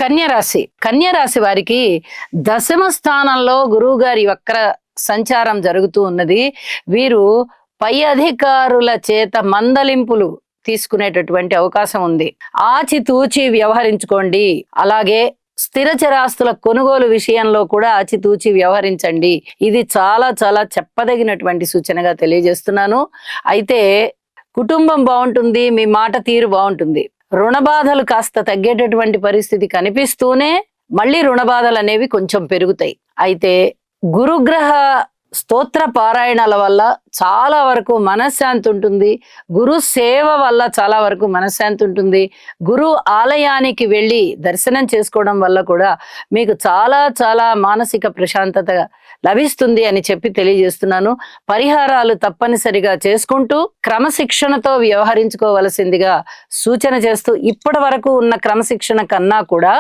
కన్యరాశి వారికి దశమ స్థానంలో గురువు గారి వక్ర సంచారం జరుగుతూ ఉన్నది. వీరు పై అధికారుల చేత మందలింపులు తీసుకునేటటువంటి అవకాశం ఉంది. ఆచితూచి వ్యవహరించుకోండి. అలాగే స్థిర చరాస్తుల కొనుగోలు విషయంలో కూడా ఆచితూచి వ్యవహరించండి. ఇది చాలా చాలా చెప్పదగినటువంటి సూచనగా తెలియజేస్తున్నాను. అయితే కుటుంబం బాగుంటుంది, మీ మాట తీరు బాగుంటుంది. రుణ బాధలు కాస్త తగ్గేటటువంటి పరిస్థితి కనిపిస్తూనే మళ్ళీ రుణ బాధలు అనేవి కొంచెం పెరుగుతాయి. అయితే గురుగ్రహ స్తోత్ర పారాయణాల వల్ల చాలా వరకు మనశ్శాంతి ఉంటుంది. గురు సేవ వల్ల చాలా వరకు మనశ్శాంతి ఉంటుంది. గురు ఆలయానికి వెళ్ళి దర్శనం చేసుకోవడం వల్ల కూడా మీకు చాలా చాలా మానసిక ప్రశాంతత లభిస్తుంది అని చెప్పి తెలియజేస్తున్నాను. పరిహారాలు తప్పనిసరిగా చేసుకుంటూ క్రమశిక్షణతో వ్యవహరించుకోవలసిందిగా సూచన చేస్తూ, ఇప్పటి వరకు ఉన్న క్రమశిక్షణ కన్నా కూడా